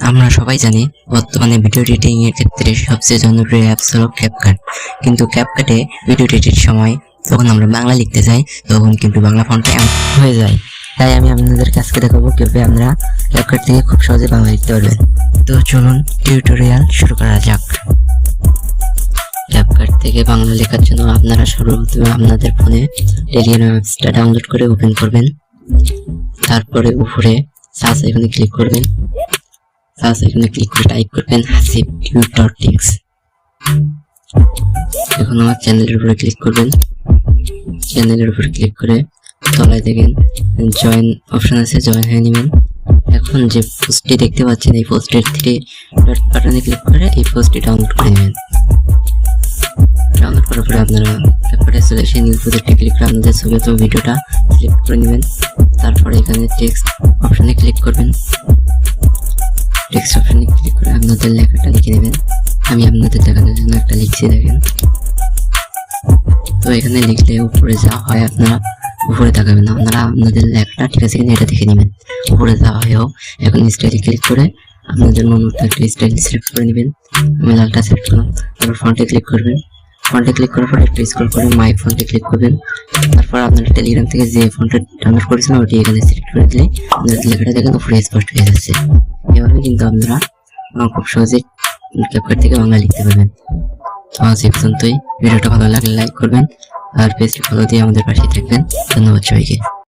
আমরা সবাই জানি বর্তমানে ভিডিও এডিটিং এর ক্ষেত্রে সবচেয়ে জনপ্রিয় অ্যাপস হলো ক্যাপকাট। কিন্তু ক্যাপকাটে ভিডিও এডিটের সময় যখন আমরা বাংলা লিখতে যাই তখন কিন্তু বাংলা ফন্টে হয়ে যায়। তাই আমি আপনাদের কাছে দেখাবো কিভাবে আমরা ক্যাপকাট থেকে খুব সহজে বাংলা লিখতে পারবেন। তো চলুন টিউটোরিয়াল শুরু করা যাক। ক্যাপকাট থেকে বাংলা লেখার জন্য আপনারা সর্বপ্রথমে আপনাদের ফোনে টেলিগ্রাম অ্যাপসটা ডাউনলোড করে ওপেন করবেন। তারপরে উপরে সার্চ আইকনে ক্লিক করবেন। সার্চ আইকনে ক্লিক করে টাইপ করবেন হাসিব টিউটরটিক্স। এখন আমার চ্যানেলের উপরে ক্লিক করবেন। চ্যানেলের উপরে ক্লিক করে তলায় দেখেন জয়েন অপশন আছে, জয়েন হয়ে নেবেন। এখন যে পোস্টটি দেখতে পাচ্ছেন এই পোস্টের 3 ডট বাটনে ক্লিক করে এই পোস্টটি ডাউনলোড করে নেবেন। ডাউনলোড করার পরে আপনারা তারপরে চলে এসে নিউ প্রজেক্টে ক্লিক করে আপনাদের ছবি অথবা ভিডিওটা সিলেক্ট করে নেবেন। তারপরে এখানে টেক্সট অপশনে ক্লিক করবেন। টেক্সট অপশনে ক্লিক করে আপনাদের লেখাটা লিখে নেবেন। আমি আপনাদের দেখানোর জন্য একটা লিখছি, দেখেন। তো এখানে লিখলে উপরে যা হয় আপনারা উপরে তাকাবেন না, আপনারা আপনাদের লেখাটা ঠিক আছে কিনা এটা দেখে নেবেন। উপরে যা হয়ও এখন স্টাইলে ক্লিক করে আপনাদের মন মতো একটা স্টাইল সিলেক্ট করে নেবেন। আমি লালটা সিলেক্ট করলাম। তারপর ফন্টে ক্লিক করবেন। ফন্টে ক্লিক করার পর একটু স্ক্রল করে মাই ফন্টে ক্লিক করবেন। তারপর আপনারা টেলিগ্রাম থেকে যে ফন্টে ডাউনলোড করেছিলেন ওটি এখানে সিলেক্ট করে দিলে আপনাদের লেখাটা দেখেন উপরে স্পষ্ট হয়ে যাচ্ছে। এভাবে কিন্তু আপনারা খুব সহজে ক্যাপকাট থেকে বাংলা লিখতে পারবেন। তো আজ এই পর্যন্তই। ভিডিওটা ভালো লাগলে লাইক করবেন আর পেজটি ফলো দিয়ে আমাদের পাশে থাকবেন। ধন্যবাদ সবাইকে।